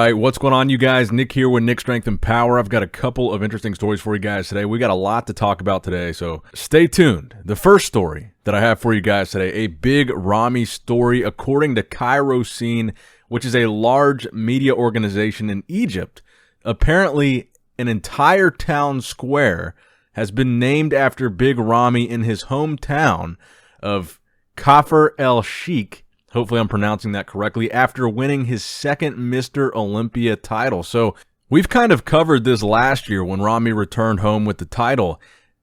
right, what's going on, you guys? Nick here with Nick Strength and Power. I've got a couple of interesting stories for you guys today. We got a lot to talk about today, so stay tuned. The first story that I have for you guys today, a big Ramy story. According to Cairo Scene, which is a large media organization in Egypt, apparently an entire town square has been named after Big Ramy in his hometown of Kafr El Sheikh. Hopefully I'm pronouncing that correctly, after winning his second Mr. Olympia title. So we've kind of covered this last year when Ramy returned home with the title.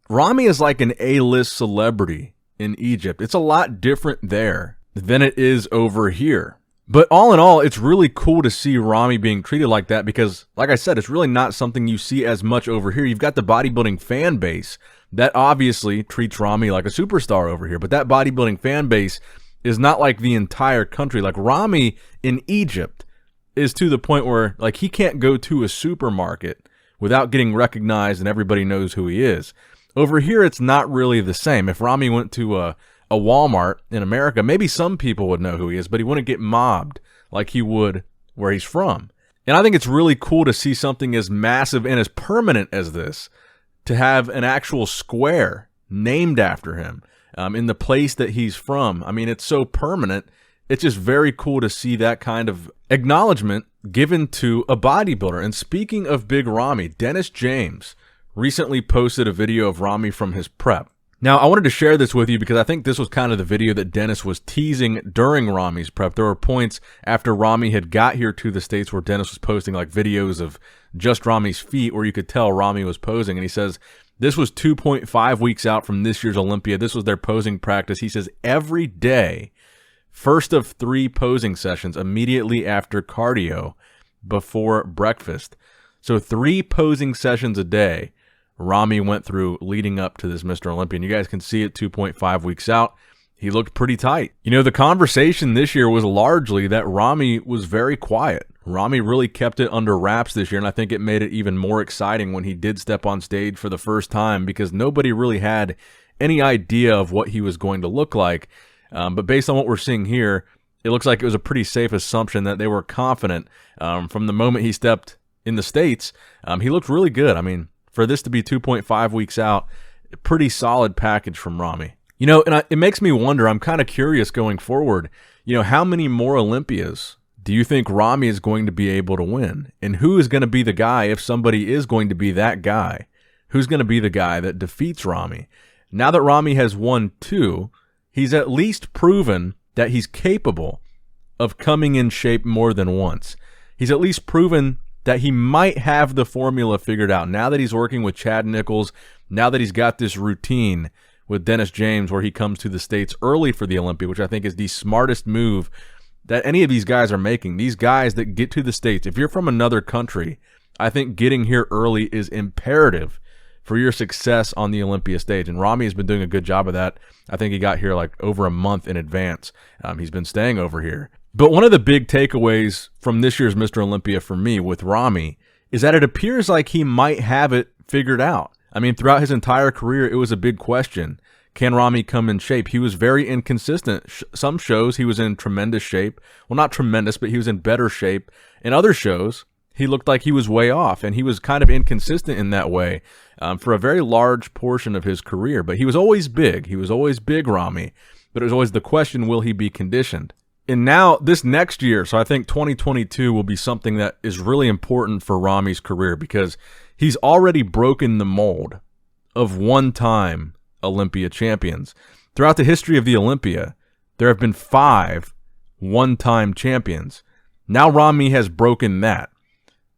Ramy is like an A-list celebrity in Egypt. It's a lot different there than it is over here. But all in all, it's really cool to see Ramy being treated like that because, like I said, it's really not something you see as much over here. You've got the bodybuilding fan base that obviously treats Ramy like a superstar over here, but that bodybuilding fan base is not like the entire country. Like Ramy in Egypt is to the point where like he can't go to a supermarket without getting recognized and everybody knows who he is. Over here, it's not really the same. If Ramy went to a Walmart in America, maybe some people would know who he is, but he wouldn't get mobbed like he would where he's from. And I think it's really cool to see something as massive and as permanent as this, to have an actual square named after him. In the place that he's from. I mean, it's so permanent. It's just very cool to see that kind of acknowledgement given to a bodybuilder. And speaking of Big Ramy, Dennis James recently posted a video of Ramy from his prep. Now, I wanted to share this with you because I think this was kind of the video that Dennis was teasing during Ramy's prep. There were points after Ramy had got here to the States where Dennis was posting like videos of just Ramy's feet where you could tell Ramy was posing. And he says, this was 2.5 weeks out from this year's Olympia. This was their posing practice. He says every day, first of 3 posing sessions immediately after cardio before breakfast. So 3 posing sessions a day Ramy went through leading up to this Mr. Olympia. And you guys can see it 2.5 weeks out. He looked pretty tight. You know, the conversation this year was largely that Ramy was very quiet. Ramy really kept it under wraps this year, and I think it made it even more exciting when he did step on stage for the first time because nobody really had any idea of what he was going to look like. But based on what we're seeing here, it looks like it was a pretty safe assumption that they were confident from the moment he stepped in the States. He looked really good. I mean, for this to be 2.5 weeks out, a pretty solid package from Ramy. You know, and it makes me wonder, I'm kind of curious going forward, you know, how many more Olympias do you think Ramy is going to be able to win? And who is going to be the guy, if somebody is going to be that guy, who's going to be the guy that defeats Ramy? Now that Ramy has won 2, he's at least proven that he's capable of coming in shape more than once. He's at least proven that he might have the formula figured out. Now that he's working with Chad Nichols, now that he's got this routine with Dennis James where he comes to the States early for the Olympia, which I think is the smartest move that any of these guys are making. These guys that get to the States, if you're from another country, I think getting here early is imperative for your success on the Olympia stage. And Ramy has been doing a good job of that. I think he got here like over a month in advance. He's been staying over here. But one of the big takeaways from this year's Mr. Olympia for me with Ramy is that it appears like he might have it figured out. I mean, throughout his entire career, it was a big question. Can Ramy come in shape? He was very inconsistent. Some shows he was in tremendous shape. Well, not tremendous, but he was in better shape. In other shows, he looked like he was way off, and he was kind of inconsistent in that way for a very large portion of his career. But he was always big. He was always big, Ramy. But it was always the question, will he be conditioned? And now, this next year, so I think 2022 will be something that is really important for Ramy's career because he's already broken the mold of one-time Olympia champions. Throughout the history of the Olympia, there have been 5 one-time champions. Now Ramy has broken that.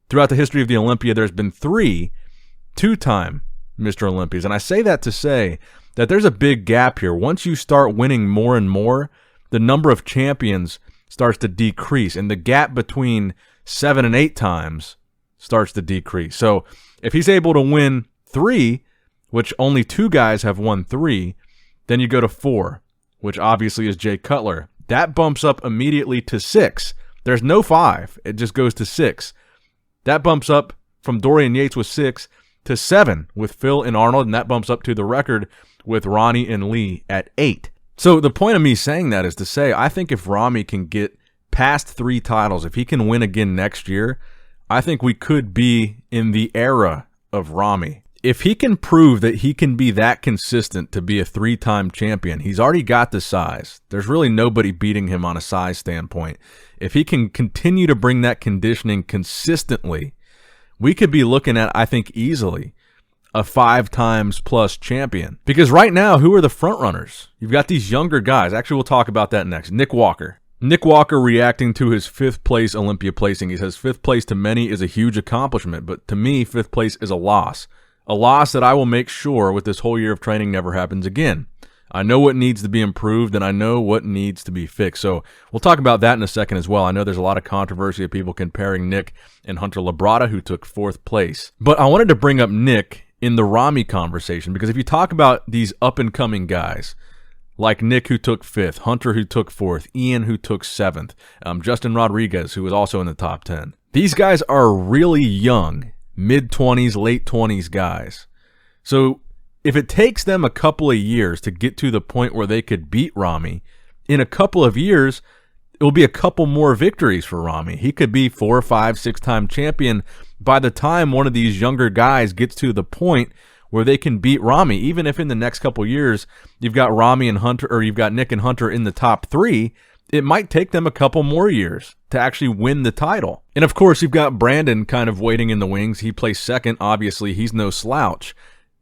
Throughout the history of the Olympia, there's been 3 two-time Mr. Olympias. And I say that to say that there's a big gap here. Once you start winning more and more, the number of champions starts to decrease, and the gap between 7 and 8 times starts to decrease. So if he's able to win 3, which only 2 guys have won 3, then you go to 4, which obviously is Jay Cutler. That bumps up immediately to 6. There's no 5. It just goes to 6. That bumps up from Dorian Yates with 6 to 7 with Phil and Arnold, and that bumps up to the record with Ronnie and Lee at 8. So the point of me saying that is to say, I think if Ramy can get past 3 titles, if he can win again next year, I think we could be in the era of Ramy. If he can prove that he can be that consistent to be a 3-time champion, he's already got the size. There's really nobody beating him on a size standpoint. If he can continue to bring that conditioning consistently, we could be looking at, I think, easily a 5 times plus champion. Because right now, who are the front runners? You've got these younger guys. Actually, we'll talk about that next. Nick Walker. Nick Walker reacting to his 5th place Olympia placing. He says 5th place to many is a huge accomplishment, but to me, 5th place is a loss. A loss that I will make sure with this whole year of training never happens again. I know what needs to be improved, and I know what needs to be fixed. So we'll talk about that in a second as well. I know there's a lot of controversy of people comparing Nick and Hunter Labrada, who took 4th place. But I wanted to bring up Nick in the Ramy conversation, because if you talk about these up-and-coming guys, like Nick, who took 5th, Hunter, who took 4th, Ian, who took 7th, Justin Rodriguez, who was also in the top 10. These guys are really young, mid-20s, late 20s guys. So if it takes them a couple of years to get to the point where they could beat Ramy, in a couple of years, it will be a couple more victories for Ramy. He could be 4, 5, 6-time champion by the time one of these younger guys gets to the point where they can beat Ramy. Even if in the next couple years you've got Ramy and Hunter, or you've got Nick and Hunter in the top 3, it might take them a couple more years to actually win the title. And of course, you've got Brandon kind of waiting in the wings. He placed 2nd. Obviously, he's no slouch.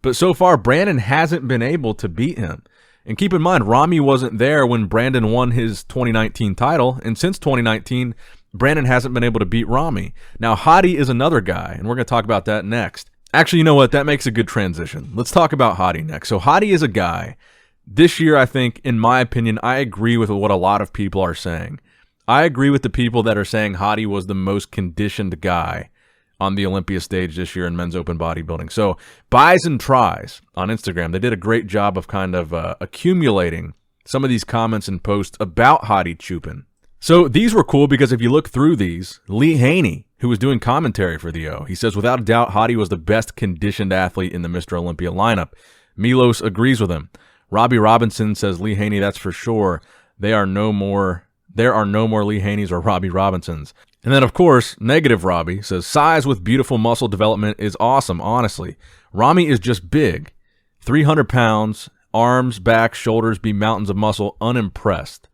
But so far, Brandon hasn't been able to beat him. And keep in mind, Ramy wasn't there when Brandon won his 2019 title. And since 2019, Brandon hasn't been able to beat Ramy. Now, Hadi is another guy, and we're going to talk about that next. Actually, you know what? That makes a good transition. Let's talk about Hadi next. So Hadi is a guy. This year, I think, in my opinion, I agree with what a lot of people are saying. I agree with the people that are saying Hadi was the most conditioned guy on the Olympia stage this year in men's open bodybuilding. So Buys and Tries on Instagram, they did a great job of kind of accumulating some of these comments and posts about Hadi Chupin. So these were cool because if you look through these, Lee Haney, who was doing commentary for the O, he says, without a doubt, Hadi was the best conditioned athlete in the Mr. Olympia lineup. Milos agrees with him. Robbie Robinson says, Lee Haney, that's for sure. There are no more Lee Haneys or Robbie Robinsons. And then, of course, Negative Robbie says, size with beautiful muscle development is awesome, honestly. Ramy is just big. 300 pounds, arms, back, shoulders, be mountains of muscle, unimpressed.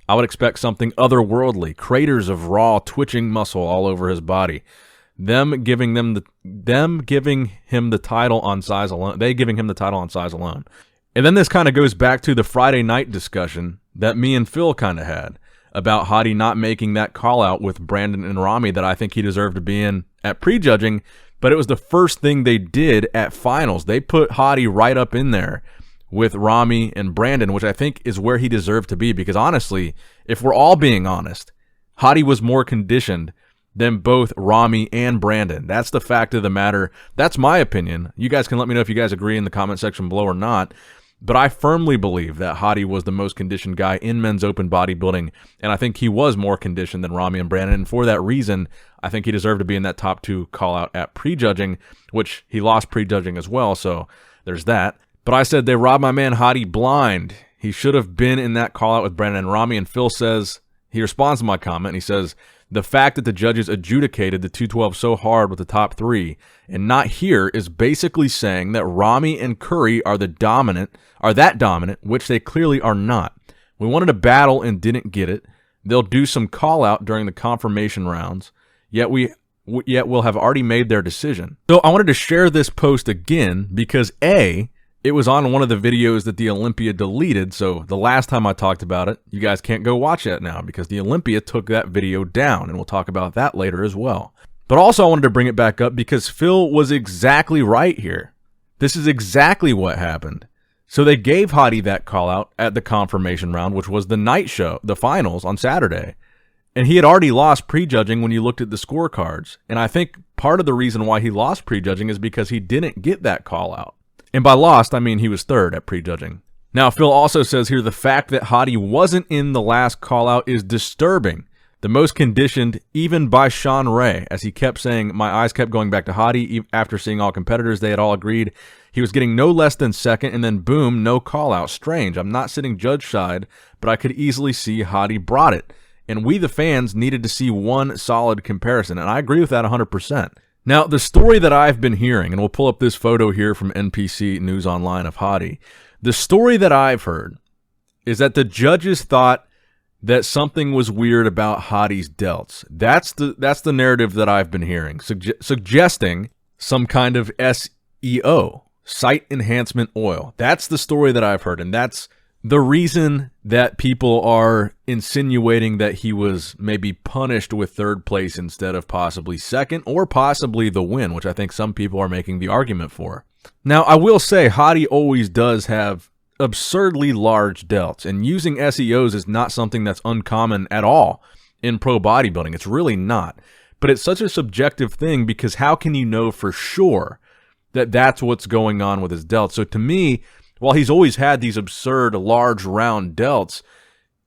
I would expect something otherworldly, craters of raw, twitching muscle all over his body. Them giving him the title on size alone. They giving him the title on size alone. And then this kind of goes back to the Friday night discussion that me and Phil kind of had about Hadi not making that call out with Brandon and Ramy that I think he deserved to be in at prejudging, but it was the first thing they did at finals. They put Hadi right up in there with Ramy and Brandon, which I think is where he deserved to be, because honestly, if we're all being honest, Hadi was more conditioned than both Ramy and Brandon. That's the fact of the matter. That's my opinion. You guys can let me know if you guys agree in the comment section below or not. But I firmly believe that Hadi was the most conditioned guy in men's open bodybuilding, and I think he was more conditioned than Ramy and Brandon, and for that reason, I think he deserved to be in that top 2 call-out at prejudging, which he lost prejudging as well, so there's that. But I said they robbed my man Hadi blind. He should have been in that call-out with Brandon and Ramy, and Phil says, he responds to my comment, and he says, the fact that the judges adjudicated the 212 so hard with the top 3 and not here is basically saying that Ramy and Curry are that dominant, which they clearly are not. We wanted a battle and didn't get it. They'll do some call out during the confirmation rounds, yet we'll have already made their decision. So I wanted to share this post again because A, it was on one of the videos that the Olympia deleted, so the last time I talked about it, you guys can't go watch that now because the Olympia took that video down, and we'll talk about that later as well. But also I wanted to bring it back up because Phil was exactly right here. This is exactly what happened. So they gave Hadi that call out at the confirmation round, which was the night show, the finals on Saturday. And he had already lost prejudging when you looked at the scorecards. And I think part of the reason why he lost prejudging is because he didn't get that call out. And by lost, I mean he was 3rd at prejudging. Now, Phil also says here the fact that Hadi wasn't in the last call-out is disturbing. The most conditioned, even by Sean Ray, as he kept saying, my eyes kept going back to Hadi. After seeing all competitors, they had all agreed he was getting no less than 2nd, and then boom, no call-out. Strange. I'm not sitting judge side, but I could easily see Hadi brought it. and we, the fans, needed to see one solid comparison, and I agree with that 100%. Now, the story that I've been hearing, and we'll pull up this photo here from NPC News Online of Hadi, the story that I've heard is that the judges thought that something was weird about Hadi's delts. That's the narrative that I've been hearing, suggesting some kind of SEO, site enhancement oil. That's the story that I've heard, and that's the reason that people are insinuating that he was maybe punished with third place instead of possibly second, or possibly the win, which I think some people are making the argument for. Now, I will say Hadi always does have absurdly large delts, and using SEOs is not something that's uncommon at all in pro bodybuilding. It's really not. But it's such a subjective thing, because how can you know for sure that that's what's going on with his delts? So to me, while he's always had these absurd, large, round delts,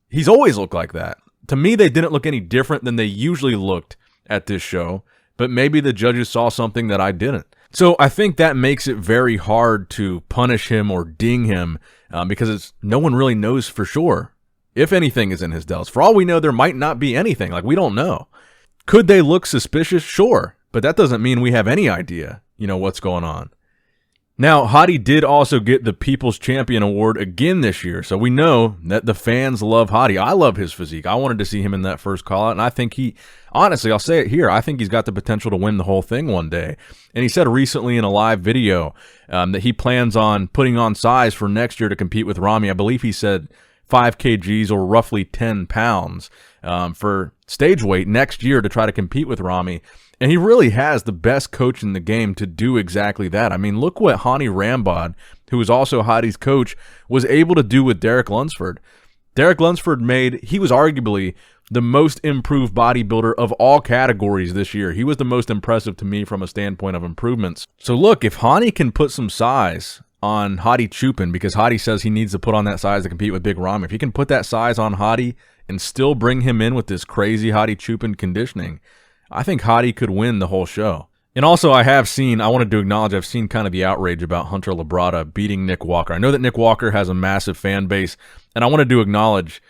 he's always looked like that. To me, they didn't look any different than they usually looked at this show, but maybe the judges saw something that I didn't. So I think that makes it very hard to punish him or ding him, because no one really knows for sure if anything is in his delts. For all we know, there might not be anything. Like, we don't know. Could they look suspicious? Sure, but that doesn't mean we have any idea, what's going on. Now, Hadi did also get the People's Champion Award again this year, so we know that the fans love Hadi. I love his physique. I wanted to see him in that first call-out, and I think honestly, I'll say it here, I think he's got the potential to win the whole thing one day. And he said recently in a live video that he plans on putting on size for next year to compete with Ramy. I believe he said 5 kgs or roughly 10 pounds for stage weight next year to try to compete with Ramy. And he really has the best coach in the game to do exactly that. I mean, look what Hani Rambod, who is also Hadi's coach, was able to do with Derek Lunsford. Derek Lunsford he was arguably the most improved bodybuilder of all categories this year. He was the most impressive to me from a standpoint of improvements. So look, if Hani can put some size on Hadi Chupin, because Hadi says he needs to put on that size to compete with Big Ramy, if he can put that size on Hadi and still bring him in with this crazy Hadi Chupin conditioning, I think Hadi could win the whole show. And also, I wanted to acknowledge, I've seen kind of the outrage about Hunter Labrada beating Nick Walker. I know that Nick Walker has a massive fan base, and I wanted to acknowledge,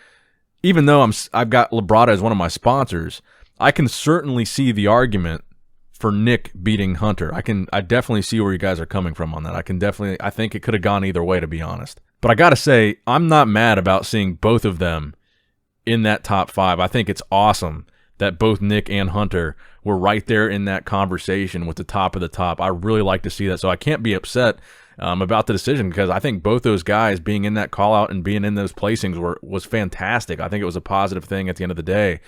even though I've got Labrada as one of my sponsors, I can certainly see the argument for Nick beating Hunter. I definitely see where you guys are coming from on that. I think it could have gone either way, to be honest. But I gotta say, I'm not mad about seeing both of them in that top 5. I think it's awesome that both Nick and Hunter were right there in that conversation with the top of the top. I really like to see that, so I can't be upset about the decision, because I think both those guys being in that call-out and being in those placings was fantastic. I think it was a positive thing at the end of the day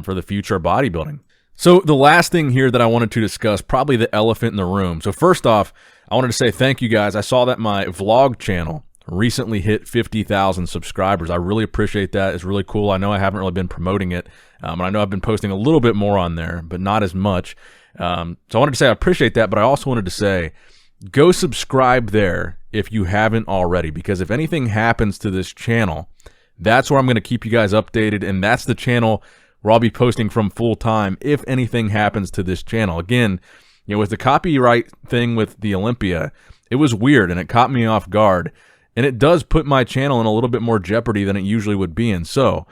for the future of bodybuilding. So the last thing here that I wanted to discuss, probably the elephant in the room. So first off, I wanted to say thank you guys. I saw that my vlog channel recently hit 50,000 subscribers. I really appreciate that. It's really cool. I know I haven't really been promoting it, and I know I've been posting a little bit more on there, but not as much. So I wanted to say I appreciate that, but I also wanted to say go subscribe there if you haven't already, because if anything happens to this channel, that's where I'm going to keep you guys updated, and that's the channel where I'll be posting from full time if anything happens to this channel. Again, with the copyright thing with the Olympia, it was weird and it caught me off guard. And it does put my channel in a little bit more jeopardy than it usually would be in. So,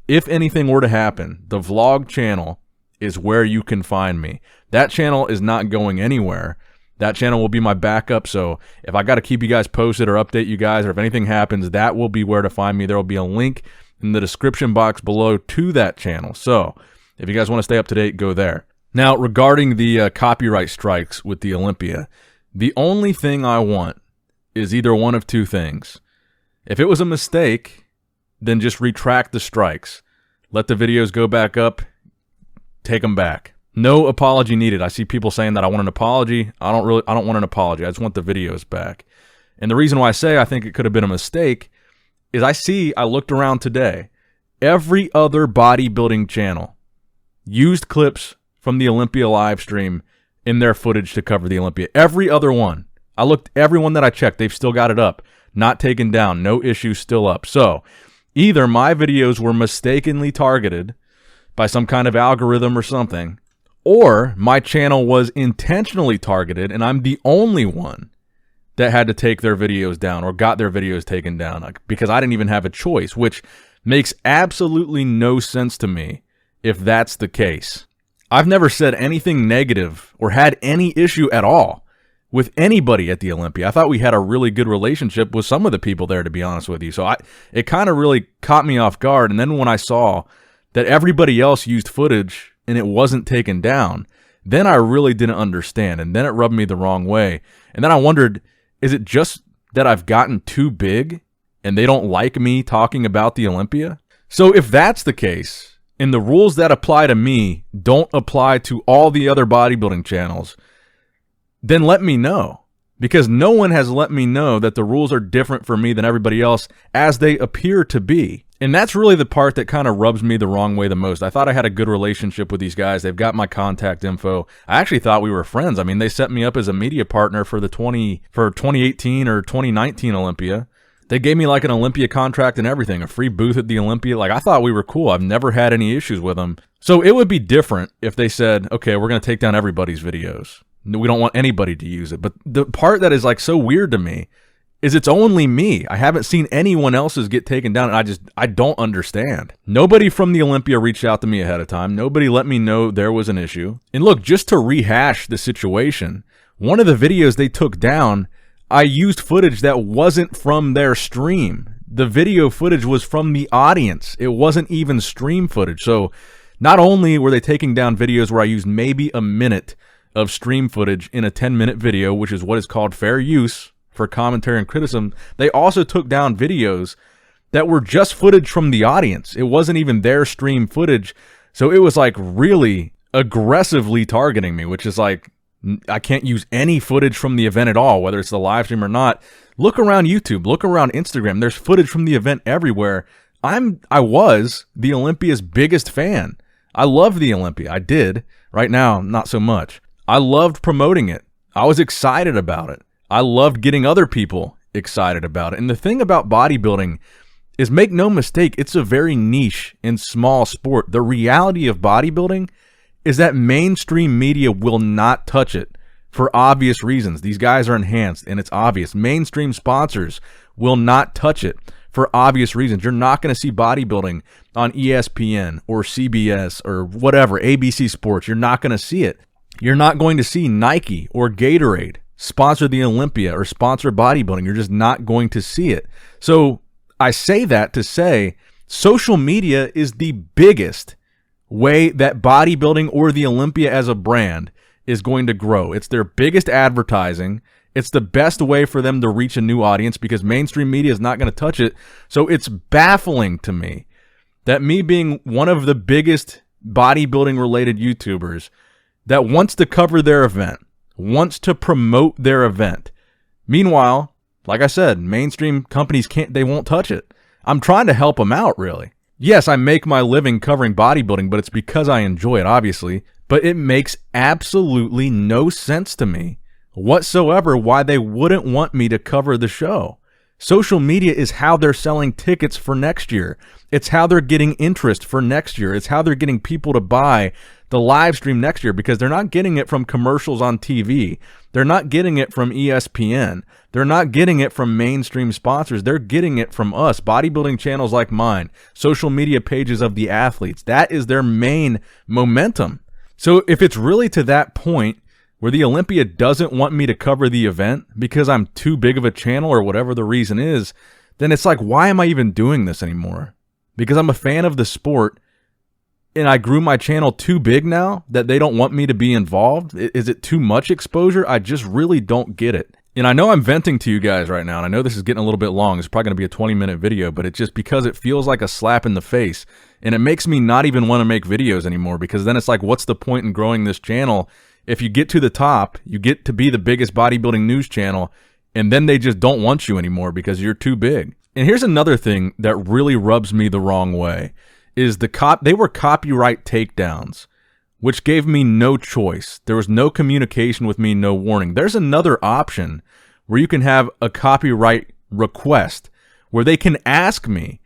if anything were to happen, the vlog channel is where you can find me. That channel is not going anywhere. That channel will be my backup. So, if I got to keep you guys posted or update you guys, or if anything happens, that will be where to find me. There will be a link in the description box below to that channel. So, if you guys want to stay up to date, go there. Now, regarding the copyright strikes with the Olympia, the only thing I want is either one of two things. If it was a mistake, then just retract the strikes. Let the videos go back up. Take them back. No apology needed. I see people saying that I want an apology. I don't want an apology. I just want the videos back. And the reason why I say I think it could have been a mistake is I looked around today. Every other bodybuilding channel used clips from the Olympia live stream in their footage to cover the Olympia. Every other one. I looked, everyone that I checked, they've still got it up. Not taken down. No issues, still up. So, either my videos were mistakenly targeted by some kind of algorithm or something, or my channel was intentionally targeted and I'm the only one that had to take their videos down or got their videos taken down, because I didn't even have a choice, which Makes absolutely no sense to me if that's the case. I've never said anything negative or had any issue at all with anybody at the Olympia. I thought we had a really good relationship with some of the people there, to be honest with you. So it kind of really caught me off guard. And then when I saw that everybody else used footage and it wasn't taken down, then I really didn't understand. And then it rubbed me the wrong way. And then I wondered, is it just that I've gotten too big and they don't like me talking about the Olympia? So if that's the case, and the rules that apply to me don't apply to all the other bodybuilding channels, then let me know. Because no one has let me know that the rules are different for me than everybody else as they appear to be. And that's really the part that kind of rubs me the wrong way the most. I thought I had a good relationship with these guys. They've got my contact info. I actually thought we were friends. I mean, they set me up as a media partner for the 2018 or 2019 Olympia. They gave me like an Olympia contract and everything, a free booth at the Olympia. Like, I thought we were cool. I've never had any issues with them. So it would be different if they said, okay, we're going to take down everybody's videos. We don't want anybody to use it. But the part that is like so weird to me is it's only me. I haven't seen anyone else's get taken down, and I don't understand. Nobody from the Olympia reached out to me ahead of time. Nobody let me know there was an issue. And look, just to rehash the situation, one of the videos they took down, I used footage that wasn't from their stream. The video footage was from the audience. It wasn't even stream footage. So not only were they taking down videos where I used maybe a minute of stream footage in a 10-minute video, which is what is called fair use for commentary and criticism, they also took down videos that were just footage from the audience. It wasn't even their stream footage. So it was like really aggressively targeting me, which is like, I can't use any footage from the event at all, whether it's the live stream or not. Look around YouTube, look around Instagram. There's footage from the event everywhere. I was the Olympia's biggest fan. I loved the Olympia. I did. Right now, not so much. I loved promoting it. I was excited about it. I loved getting other people excited about it. And the thing about bodybuilding is, make no mistake, it's a very niche and small sport. The reality of bodybuilding is that mainstream media will not touch it for obvious reasons. These guys are enhanced, and it's obvious. Mainstream sponsors will not touch it for obvious reasons. You're not going to see bodybuilding on ESPN or CBS or whatever, ABC Sports. You're not going to see it. You're not going to see Nike or Gatorade sponsor the Olympia or sponsor bodybuilding. You're just not going to see it. So I say that to say social media is the biggest way that bodybuilding or the Olympia as a brand is going to grow. It's their biggest advertising. It's the best way for them to reach a new audience because mainstream media is not going to touch it. So it's baffling to me that me being one of the biggest bodybuilding related YouTubers that wants to cover their event, wants to promote their event. Meanwhile, like I said, mainstream companies they won't touch it. I'm trying to help them out, really. Yes, I make my living covering bodybuilding, but it's because I enjoy it, obviously. But it makes absolutely no sense to me whatsoever why they wouldn't want me to cover the show. Social media is how they're selling tickets for next year. It's how they're getting interest for next year. It's how they're getting people to buy the live stream next year because they're not getting it from commercials on TV. They're not getting it from ESPN. They're not getting it from mainstream sponsors. They're getting it from us, bodybuilding channels like mine, social media pages of the athletes. That is their main momentum. So if it's really to that point where the Olympia doesn't want me to cover the event because I'm too big of a channel or whatever the reason is, then it's like, why am I even doing this anymore? Because I'm a fan of the sport and I grew my channel too big now that they don't want me to be involved? Is it too much exposure? I just really don't get it. And I know I'm venting to you guys right now, and I know this is getting a little bit long. It's probably going to be a 20-minute video, but it's just because it feels like a slap in the face. And it makes me not even want to make videos anymore because then it's like, what's the point in growing this channel? If you get to the top, you get to be the biggest bodybuilding news channel, and then they just don't want you anymore because you're too big. And here's another thing that really rubs me the wrong way, is they were copyright takedowns, which gave me no choice. There was no communication with me, no warning. There's another option where you can have a copyright request where they can ask me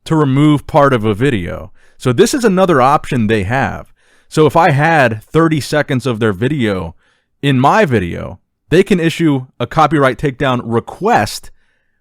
to remove part of a video. So this is another option they have. So if I had 30 seconds of their video in my video, they can issue a copyright takedown request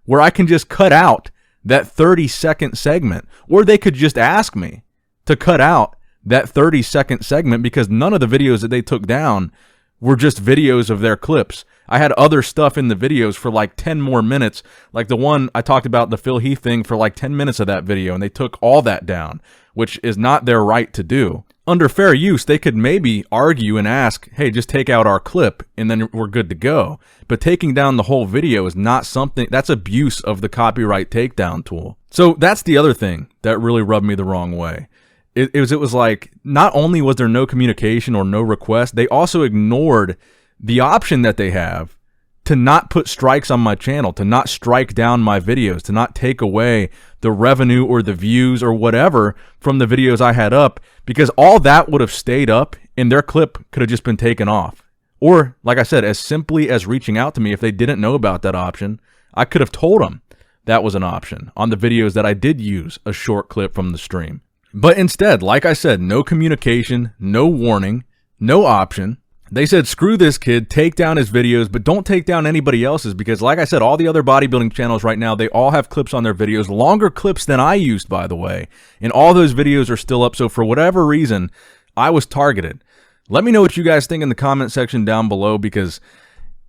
where I can just cut out that 30-second segment, or they could just ask me to cut out that 30-second segment, because none of the videos that they took down were just videos of their clips. I had other stuff in the videos for like 10 more minutes, like the one I talked about, the Phil Heath thing, for like 10 minutes of that video, and they took all that down, which is not their right to do. Under fair use, they could maybe argue and ask, hey, just take out our clip and then we're good to go. But taking down the whole video is not something, that's abuse of the copyright takedown tool. So that's the other thing that really rubbed me the wrong way. It was like, not only was there no communication or no request, they also ignored the option that they have to not put strikes on my channel, to not strike down my videos, to not take away the revenue or the views or whatever from the videos I had up, because all that would have stayed up and their clip could have just been taken off. Or, like I said, as simply as reaching out to me, if they didn't know about that option, I could have told them that was an option on the videos that I did use a short clip from the stream. But instead, like I said, no communication, no warning, no option. They said, screw this kid, take down his videos, but don't take down anybody else's, because like I said, all the other bodybuilding channels right now, they all have clips on their videos, longer clips than I used, by the way, and all those videos are still up. So for whatever reason, I was targeted. Let me know what you guys think in the comment section down below, because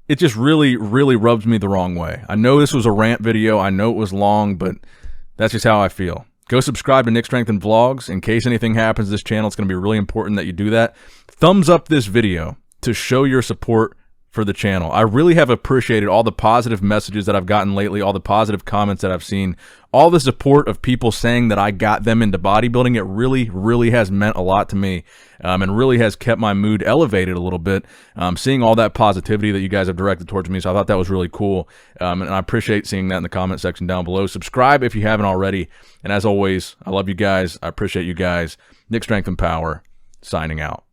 it just really, really rubs me the wrong way. I know this was a rant video. I know it was long, but that's just how I feel. Go subscribe to Nick Strength and Vlogs. In case anything happens to this channel, it's going to be really important that you do that. Thumbs up this video to show your support for the channel. I really have appreciated all the positive messages that I've gotten lately, all the positive comments that I've seen, all the support of people saying that I got them into bodybuilding. It really, really has meant a lot to me, and really has kept my mood elevated a little bit, seeing all that positivity that you guys have directed towards me. So I thought that was really cool, and I appreciate seeing that in the comment section down below. Subscribe if you haven't already, and as always, I love you guys. I appreciate you guys. Nick Strength and Power, signing out.